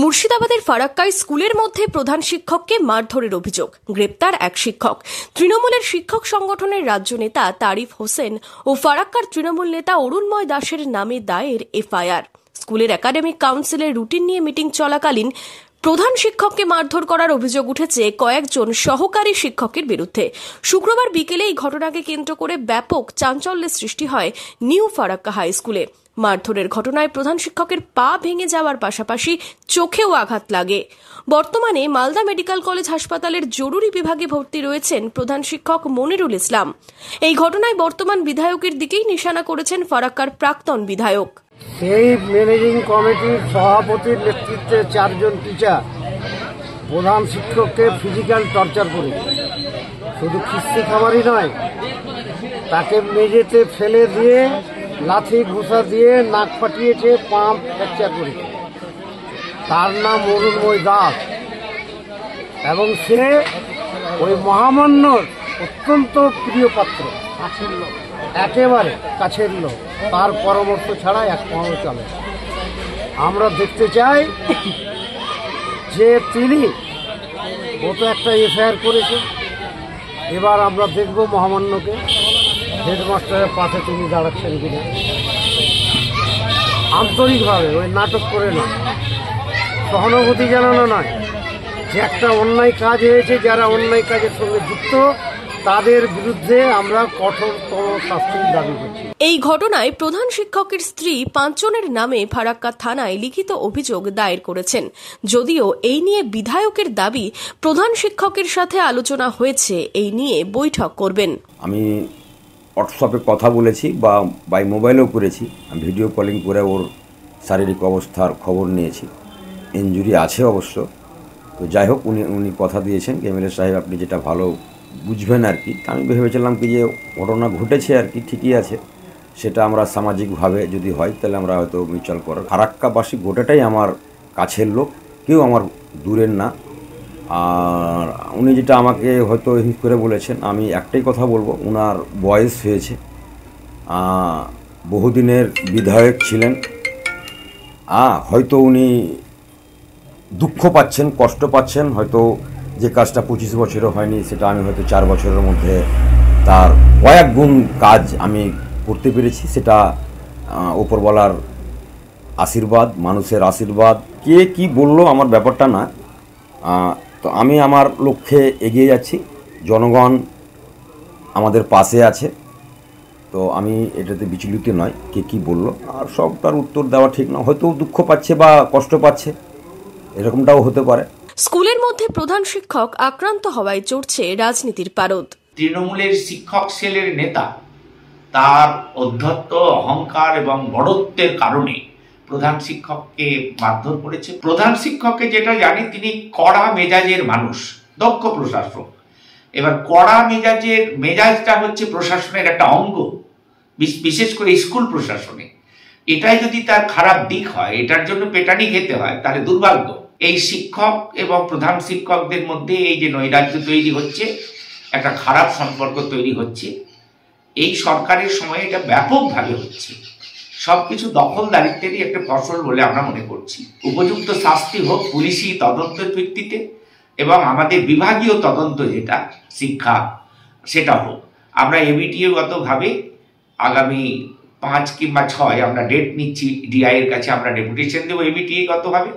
মুর্শিদাবাদের ফারাক্কায় স্কুলের মধ্যে প্রধান শিক্ষককে মারধরের অভিযোগ, গ্রেপ্তার এক শিক্ষক। তৃণমূলের শিক্ষক সংগঠনের রাজ্য নেতা তারিফ হোসেন ও ফারাক্কার তৃণমূল নেতা অরুণময় দাসের নামে দায়ের এফআইআর। স্কুলের একাডেমিক কাউন্সিলের রুটিন নিয়ে মিটিং চলাকালীন প্রধান শিক্ষককে মারধর করার অভিযোগ উঠেছে কয়েকজন সহকারী শিক্ষকের বিরুদ্ধে। শুক্রবার বিকেলে এই ঘটনাকে কেন্দ্র করে ব্যাপক চাঞ্চল্যের সৃষ্টি হয় নিউ ফারাক্কা হাই স্কুলে। মারধরের ঘটনায় প্রধান শিক্ষকের পা ভেঙে যাওয়ার পাশাপাশি চোখেও আঘাত লাগে। বর্তমানে মালদা মেডিকেল কলেজ হাসপাতালের জরুরি বিভাগে ভর্তি রয়েছেন প্রধান শিক্ষক মনিরুল ইসলাম। এই ঘটনায় বর্তমান বিধায়কের দিকেই নিশানা করেছেন ফারাক্কার প্রাক্তন বিধায়ক। সেই ম্যানেজিং কমিটির সভাপতির নেতৃত্বে 4 জন টিচার প্রধান শিক্ষককে ফিজিক্যাল টর্চার করে, শুধু খিস্তি খাবারই নয়, তাকে মেঝেতে ফেলে দিয়ে লাথি ঘুষা দিয়ে নাক ফাটিয়েছে, পাম্প ফ্র্যাকচার করেছে। তার নাম অরুণময় দাস এবং সে ওই মহামান্যর অত্যন্ত প্রিয় পাত্র, একেবারে কাছের লোক। তার পরামর্শ ছাড়া এক পাও চলে। আমরা দেখতে চাই যে তিনি গত একটা এফআইআর করেছে, এবার আমরা দেখব মহামান্যকে হেডমাস্টারের পাশে তিনি দাঁড়াচ্ছেন কিনা, আন্তরিকভাবে, ওই নাটক করে না, সহানুভূতি জানানো নয়, যে একটা অন্যায় কাজ হয়েছে, যারা অন্যায় কাজের সঙ্গে যুক্ত তাদের বিরুদ্ধে আমরা কঠোরতম শাস্তির দাবি করছি। এই ঘটনায় প্রধান শিক্ষকের স্ত্রী 5 জনের নামে ফারাক্কা থানায় লিখিত অভিযোগ দায়ের করেছেন। যদিও এই নিয়ে বিধায়কের দাবি প্রধান শিক্ষকের সাথে আলোচনা হয়েছে, এই নিয়ে বৈঠক করবেন। আমি হোয়াটসঅ্যাপে কথা বলেছি বা বাই মোবাইলেও করেছি, ভিডিও কলিং করে ওর শারীরিক অবস্থার খবর নিয়েছি। ইনজুরি আছে অবশ্য, তো যাই হোক, উনি কথা দিয়েছেন এমএলএ সাহেব আপনি যেটা ভালো বুঝবেন আর কি। আমি ভেবেছিলাম কি যে ঘটনা ঘটেছে আর কি, ঠিকই আছে, সেটা আমরা সামাজিকভাবে যদি হয় তাহলে আমরা হয়তো মিউচুয়াল করার। ফারাক্কাবাসী গোটাটাই আমার কাছের লোক, কেউ আমার দূরের না। আর উনি যেটা আমাকে হয়তো হিট করে বলেছেন, আমি একটাই কথা বলবো, ওনার বয়স হয়েছে, বহুদিনের বিধায়ক ছিলেন, হয়তো উনি দুঃখ পাচ্ছেন, কষ্ট পাচ্ছেন, হয়তো যে কাজটা 25 বছরও হয়নি সেটা আমি হয়তো 4 বছরের মধ্যে তার কয়েক গুণ কাজ আমি করতে পেরেছি। সেটা উপরওয়ালার আশীর্বাদ, মানুষের আশীর্বাদ। কে কি বললো আমার ব্যাপারটা না, তো আমি আমার লক্ষ্যে এগিয়ে যাচ্ছি। জনগণ আমাদের পাশে আছে, তো আমি এটাতে বিচলিত নয় কে কি বললো। আর সবটার উত্তর দেওয়া ঠিক না, হয়তো দুঃখ পাচ্ছে বা কষ্ট পাচ্ছে, এরকমটাও হতে পারে। স্কুলের মধ্যে প্রধান শিক্ষক আক্রান্ত হওয়ায় চড়ছে রাজনীতির পারদ। তৃণমূলের শিক্ষক সেলের নেতা তার অধ্যত্ত, অহংকার এবং বড়ত্বের কারণে প্রধান শিক্ষককে মারধর করেছে। প্রধান শিক্ষককে যেটা জানি, তিনি কড়া মেজাজের মানুষ, দক্ষ প্রশাসক। এবার কড়া মেজাজটা হচ্ছে প্রশাসনের একটা অঙ্গ, বিশেষ করে স্কুল প্রশাসনে। এটাই যদি তার খারাপ দিক হয়, এটার জন্য পেটানি খেতে হয়, তাহলে দুর্ভাগ্য। এই শিক্ষক এবং প্রধান শিক্ষকদের মধ্যে এই যে নৈরাজ্য তৈরি হচ্ছে, একটা খারাপ সম্পর্ক তৈরি হচ্ছে, এই সরকারের সময় এটা ব্যাপকভাবে হচ্ছে। সবকিছু দখলদারিত্বেরই একটা ফসল বলে আমরা মনে করছি। উপযুক্ত শাস্তি হোক পুলিশি তদন্তের ভিত্তিতে, এবং আমাদের বিভাগীয় তদন্ত যেটা শিক্ষা, সেটা হোক। আমরা এবিটিএগতভাবে আগামী 5 কিংবা 6 আমরা ডেট নিচ্ছি, ডিআই এর কাছে আমরা ডেপুটেশন দেবো এবিটিএগতভাবে।